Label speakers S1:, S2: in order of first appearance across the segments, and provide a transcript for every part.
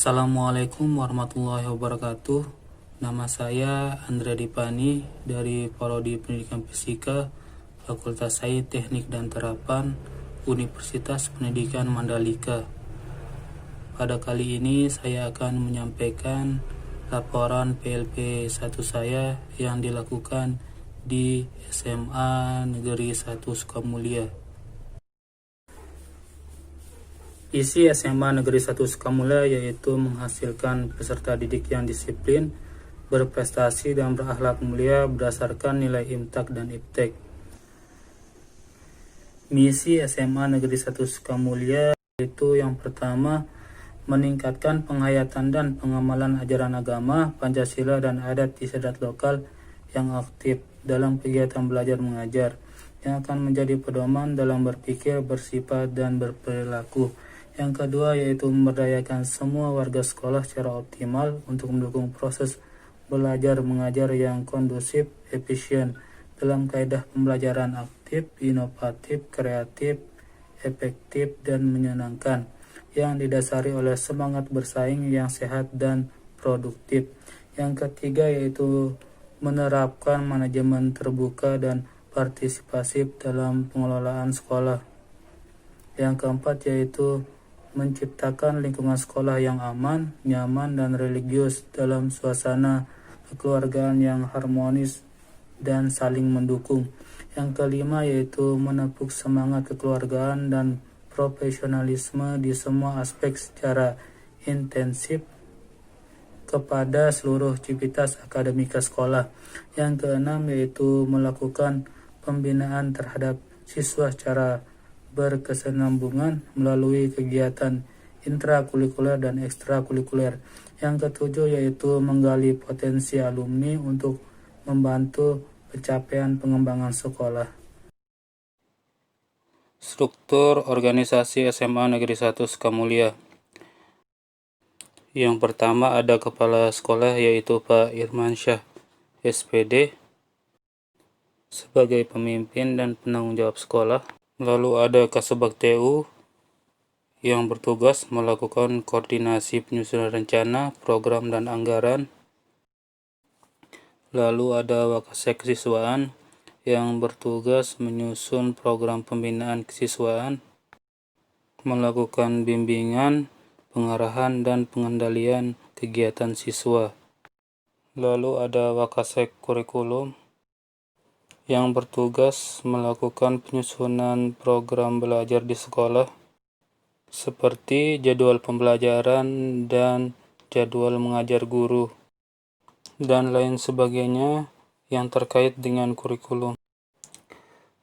S1: Assalamualaikum warahmatullahi wabarakatuh. Nama saya Andrea Dipani dari Prodi Pendidikan Fisika, Fakultas Sains Teknik dan Terapan, Universitas Pendidikan Mandalika. Pada kali ini saya akan menyampaikan laporan PLP 1 saya yang dilakukan di SMA Negeri 1 Sukamulia. Isi SMA Negeri 1 Sukamulia yaitu menghasilkan peserta didik yang disiplin, berprestasi dan berakhlak mulia berdasarkan nilai IMTAK dan IPTEK. Misi SMA Negeri 1 Sukamulia yaitu yang pertama, meningkatkan penghayatan dan pengamalan ajaran agama, Pancasila dan adat istiadat lokal yang aktif dalam kegiatan belajar mengajar, yang akan menjadi pedoman dalam berpikir, bersifat, dan berperilaku. Yang kedua yaitu memberdayakan semua warga sekolah secara optimal untuk mendukung proses belajar mengajar yang kondusif, efisien dalam kaidah pembelajaran aktif, inovatif, kreatif, efektif, dan menyenangkan, yang didasari oleh semangat bersaing yang sehat dan produktif. Yang ketiga yaitu menerapkan manajemen terbuka dan partisipasif dalam pengelolaan sekolah. Yang keempat yaitu menciptakan lingkungan sekolah yang aman, nyaman, dan religius dalam suasana kekeluargaan yang harmonis dan saling mendukung. Yang kelima yaitu menepuk semangat kekeluargaan dan profesionalisme di semua aspek secara intensif kepada seluruh aktivitas akademika sekolah. Yang keenam yaitu melakukan pembinaan terhadap siswa secara berkesinambungan melalui kegiatan intrakurikuler dan ekstrakurikuler. Yang ketujuh yaitu menggali potensi alumni untuk membantu pencapaian pengembangan sekolah. Struktur organisasi SMA Negeri 1 Sukamulia. Yang pertama ada kepala sekolah yaitu Pak Irmansyah SPD sebagai pemimpin dan penanggung jawab sekolah. Lalu ada Kasubag TU yang bertugas melakukan koordinasi penyusunan rencana, program, dan anggaran. Lalu ada Wakasek Kesiswaan yang bertugas menyusun program pembinaan kesiswaan, melakukan bimbingan, pengarahan, dan pengendalian kegiatan siswa. Lalu ada Wakasek Kurikulum yang bertugas melakukan penyusunan program belajar di sekolah, seperti jadwal pembelajaran dan jadwal mengajar guru, dan lain sebagainya yang terkait dengan kurikulum.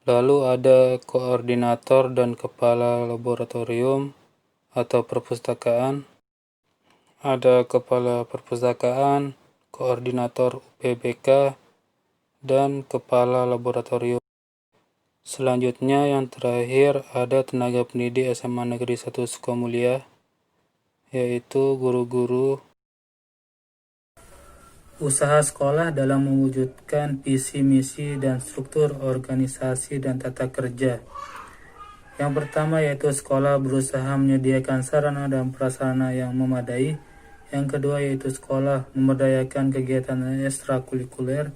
S1: Lalu ada koordinator dan kepala laboratorium atau perpustakaan, ada kepala perpustakaan, koordinator UPBK, dan kepala laboratorium. Selanjutnya yang terakhir ada tenaga pendidik SMA Negeri 1 Sukamulia, yaitu guru-guru. Usaha sekolah dalam mewujudkan visi misi dan struktur organisasi dan tata kerja. Yang pertama yaitu sekolah berusaha menyediakan sarana dan prasarana yang memadai. Yang kedua yaitu sekolah memberdayakan kegiatan ekstrakurikuler.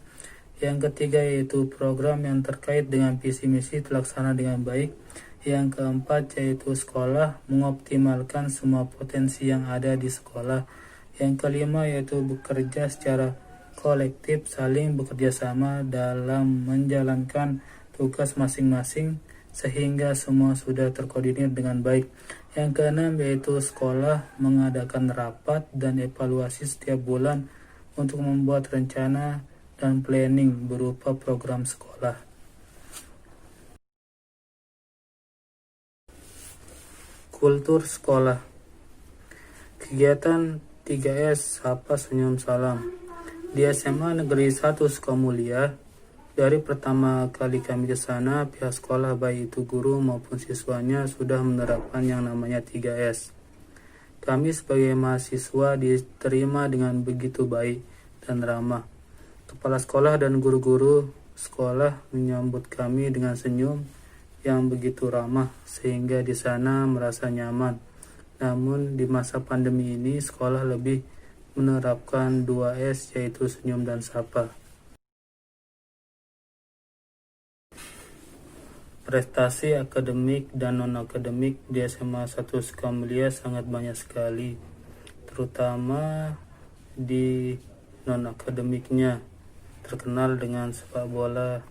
S1: Yang ketiga yaitu program yang terkait dengan visi misi terlaksana dengan baik. Yang keempat yaitu sekolah mengoptimalkan semua potensi yang ada di sekolah. Yang kelima yaitu bekerja secara kolektif, saling bekerja sama dalam menjalankan tugas masing-masing sehingga semua sudah terkoordinir dengan baik. Yang keenam yaitu sekolah mengadakan rapat dan evaluasi setiap bulan untuk membuat rencana dan planning berupa program sekolah. Kultur sekolah. Kegiatan 3S Sapa Senyum Salam. Di SMA Negeri 1 Sukamulia, dari pertama kali kami ke sana, pihak sekolah baik itu guru maupun siswanya sudah menerapkan yang namanya 3S. Kami sebagai mahasiswa diterima dengan begitu baik dan ramah. Kepala sekolah dan guru-guru sekolah menyambut kami dengan senyum yang begitu ramah sehingga di sana merasa nyaman Namun di masa pandemi ini sekolah lebih menerapkan 2S, yaitu senyum dan sapa. Prestasi akademik dan non-akademik di SMA 1 Sukamulia sangat banyak sekali, terutama di non-akademiknya, terkenal dengan sepak bola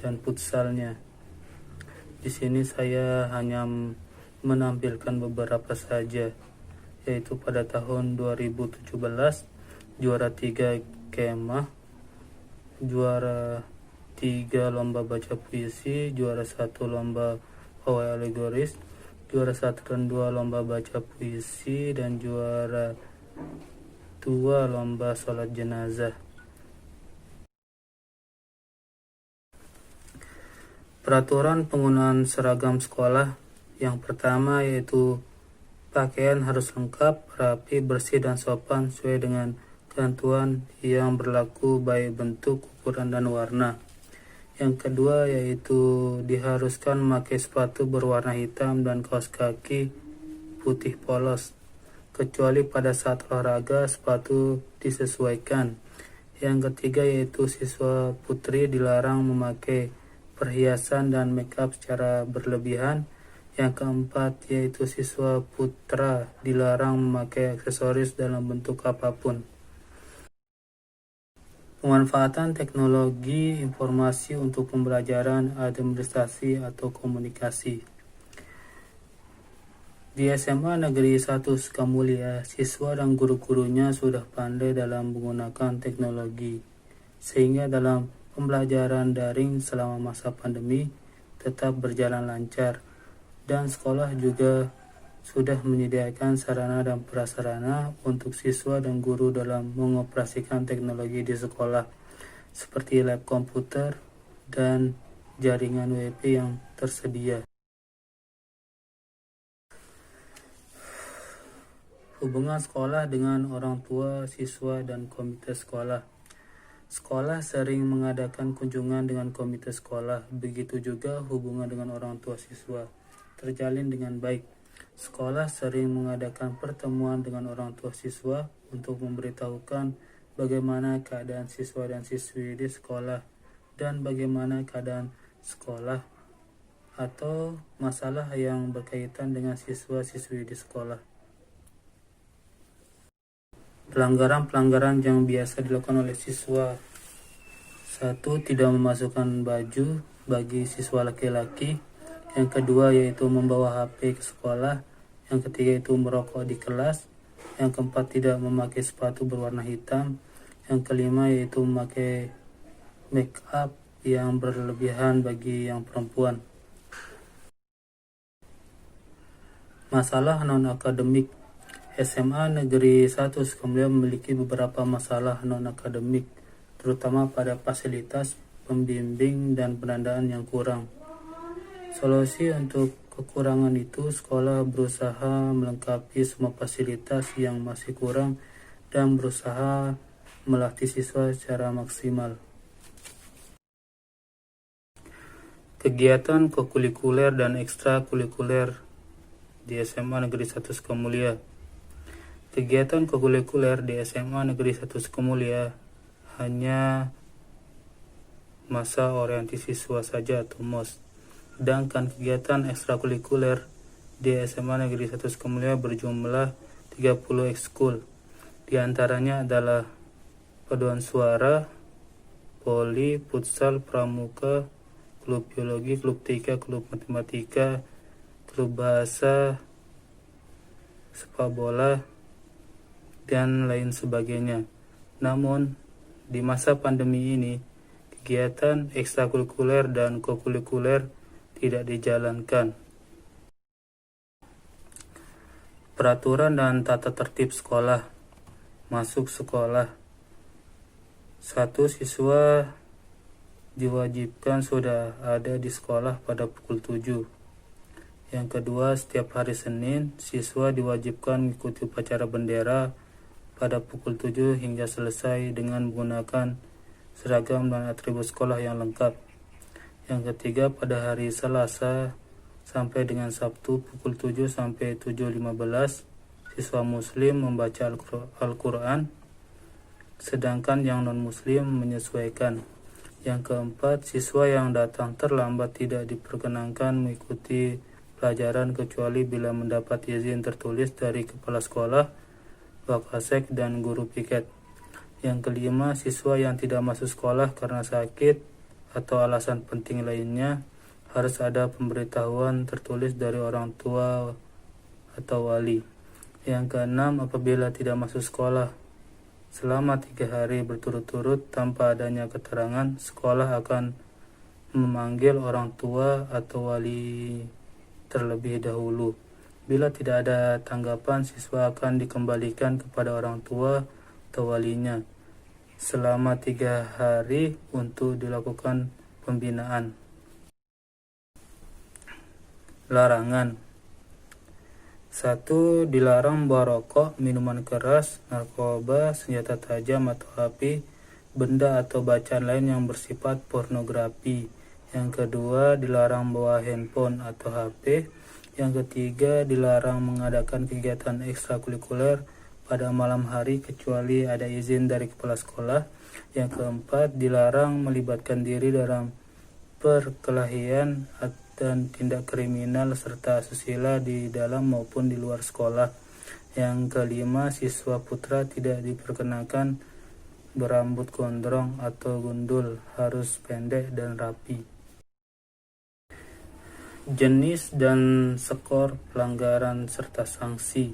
S1: dan futsalnya. Di sini saya hanya menampilkan beberapa saja, yaitu pada tahun 2017 juara 3 kemah, juara 3 lomba baca puisi, juara 1 lomba pawai alegoris, juara 1 dan 2 lomba baca puisi, dan juara 2 lomba sholat jenazah. Peraturan penggunaan seragam sekolah yang pertama yaitu pakaian harus lengkap, rapi, bersih, dan sopan sesuai dengan ketentuan yang berlaku baik bentuk, ukuran, dan warna. Yang kedua yaitu diharuskan memakai sepatu berwarna hitam dan kaos kaki putih polos, kecuali pada saat olahraga sepatu disesuaikan. Yang ketiga yaitu siswa putri dilarang memakai perhiasan dan make up secara berlebihan. Yang keempat yaitu siswa putra dilarang memakai aksesoris dalam bentuk apapun. Pemanfaatan teknologi informasi untuk pembelajaran, administrasi, atau komunikasi. Di SMA Negeri 1 Sukamulia, siswa dan guru-gurunya sudah pandai dalam menggunakan teknologi, sehingga dalam pembelajaran daring selama masa pandemi tetap berjalan lancar, dan sekolah juga sudah menyediakan sarana dan prasarana untuk siswa dan guru dalam mengoperasikan teknologi di sekolah, seperti lab komputer dan jaringan WiFi yang tersedia. Hubungan sekolah dengan orang tua, siswa, dan komite sekolah. Sekolah sering mengadakan kunjungan dengan komite sekolah, begitu juga hubungan dengan orang tua siswa terjalin dengan baik. Sekolah sering mengadakan pertemuan dengan orang tua siswa untuk memberitahukan bagaimana keadaan siswa dan siswi di sekolah dan bagaimana keadaan sekolah atau masalah yang berkaitan dengan siswa-siswi di sekolah. Pelanggaran-pelanggaran yang biasa dilakukan oleh siswa. 1. Tidak memasukkan baju bagi siswa laki-laki. Yang kedua yaitu membawa HP ke sekolah. Yang ketiga itu merokok di kelas. Yang keempat tidak memakai sepatu berwarna hitam. Yang kelima yaitu memakai make up yang berlebihan bagi yang perempuan. Masalah non-akademik. SMA Negeri 1 Sukamulia memiliki beberapa masalah non-akademik, terutama pada fasilitas pembimbing dan pendanaan yang kurang. Solusi untuk kekurangan itu, sekolah berusaha melengkapi semua fasilitas yang masih kurang dan berusaha melatih siswa secara maksimal. Kegiatan kokurikuler dan ekstrakurikuler di SMA Negeri 1 Sukamulia. Kegiatan kokurikuler di SMA Negeri 1 Sukamulia hanya masa orientasi siswa saja atau MOS. Sedangkan kegiatan ekstrakurikuler di SMA Negeri 1 Sukamulia berjumlah 30 ekskul. Di antaranya adalah paduan suara, voli, futsal, pramuka, klub biologi, klub tika, klub matematika, klub bahasa, sepak bola, dan lain sebagainya. Namun, di masa pandemi ini, kegiatan ekstrakurikuler dan kokurikuler tidak dijalankan. Peraturan dan tata tertib sekolah. Masuk sekolah. 1. Siswa diwajibkan sudah ada di sekolah pada pukul 7. Yang kedua, setiap hari Senin, siswa diwajibkan mengikuti upacara bendera pada pukul 7 hingga selesai dengan menggunakan seragam dan atribut sekolah yang lengkap. Yang ketiga, pada hari Selasa, sampai dengan Sabtu pukul 7 sampai 7.15 siswa muslim membaca Al-Quran, sedangkan yang non-muslim menyesuaikan. Yang keempat, siswa yang datang terlambat tidak diperkenankan mengikuti pelajaran kecuali bila mendapat izin tertulis dari kepala sekolah, Wakasek, dan guru piket. Yang kelima, siswa yang tidak masuk sekolah karena sakit atau alasan penting lainnya harus ada pemberitahuan tertulis dari orang tua atau wali. Yang keenam, apabila tidak masuk sekolah selama 3 hari berturut-turut tanpa adanya keterangan, sekolah akan memanggil orang tua atau wali terlebih dahulu. Bila tidak ada tanggapan, siswa akan dikembalikan kepada orang tua atau walinya selama 3 hari untuk dilakukan pembinaan. Larangan. 1. Dilarang membawa rokok, minuman keras, narkoba, senjata tajam atau api, benda atau bacaan lain yang bersifat pornografi. Yang kedua, dilarang membawa handphone atau HP. Yang ketiga, dilarang mengadakan kegiatan ekstrakurikuler pada malam hari kecuali ada izin dari kepala sekolah. Yang keempat, dilarang melibatkan diri dalam perkelahian dan tindak kriminal serta asusila di dalam maupun di luar sekolah. Yang kelima, siswa putra tidak diperkenakan berambut gondrong atau gundul, harus pendek dan rapi. Jenis dan skor pelanggaran serta sanksi.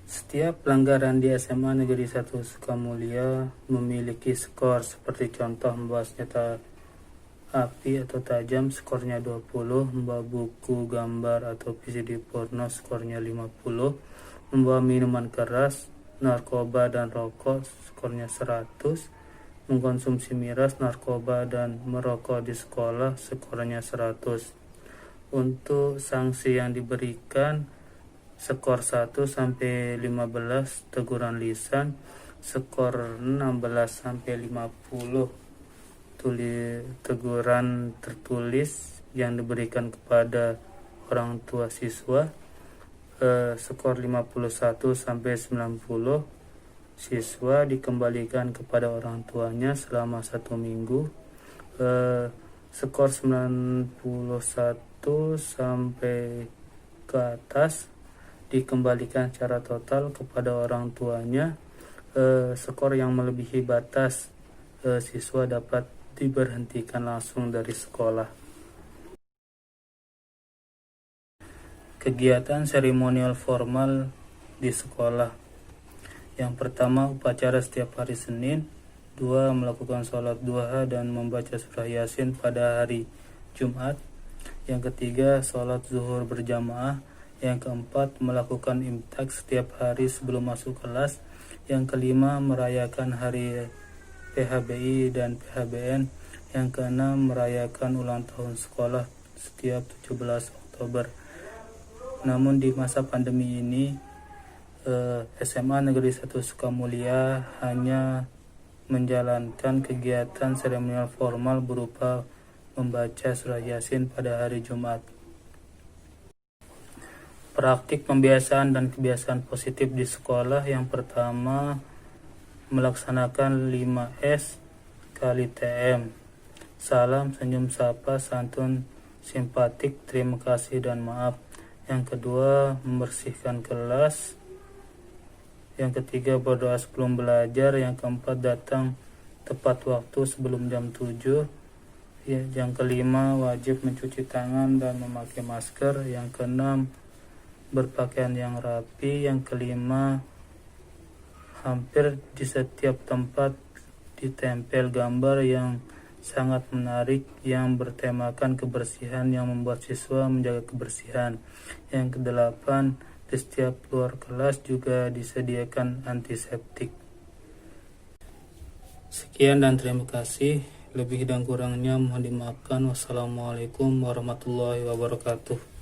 S1: Setiap pelanggaran di SMA Negeri 1 Sukamulya memiliki skor, seperti contoh membawa senjata api atau tajam skornya 20, membawa buku gambar atau VCD porno skornya 50, membawa minuman keras, narkoba dan rokok skornya 100, mengkonsumsi miras, narkoba dan merokok di sekolah skornya 100. Untuk sanksi yang diberikan, skor 1 sampai 15 teguran lisan, skor 16 sampai 50 teguran tertulis yang diberikan kepada orang tua siswa. Skor 51 sampai 90 siswa dikembalikan kepada orang tuanya selama 1 minggu. Skor 91 sampai ke atas dikembalikan secara total kepada orang tuanya. Skor yang melebihi batas, siswa dapat diberhentikan langsung dari sekolah. Kegiatan seremonial formal di sekolah. Yang pertama, upacara setiap hari Senin. 2. Melakukan sholat duha dan membaca surah Yasin pada hari Jumat. Yang ketiga, sholat zuhur berjamaah. Yang keempat, melakukan imsak setiap hari sebelum masuk kelas. Yang kelima, merayakan hari PHBI dan PHBN. Yang keenam, merayakan ulang tahun sekolah setiap 17 Oktober. Namun di masa pandemi ini, SMA Negeri 1 Sukamulya hanya menjalankan kegiatan seremonial formal berupa membaca surah Yasin pada hari Jumat. Praktik pembiasaan dan kebiasaan positif di sekolah. Yang pertama, melaksanakan 5S kali TM. Salam, senyum, sapa, santun, simpatik, terima kasih, dan maaf. Yang kedua, membersihkan kelas. Yang ketiga, berdoa sebelum belajar. Yang keempat, datang tepat waktu sebelum jam 7. Yang kelima, wajib mencuci tangan dan memakai masker. Yang keenam, berpakaian yang rapi. Yang kelima, hampir di setiap tempat ditempel gambar yang sangat menarik yang bertemakan kebersihan yang membuat siswa menjaga kebersihan. Yang kedelapan, di setiap luar kelas juga disediakan antiseptik. Sekian dan terima kasih. Lebih dan kurangnya mohon dimaafkan. Wassalamualaikum warahmatullahi wabarakatuh.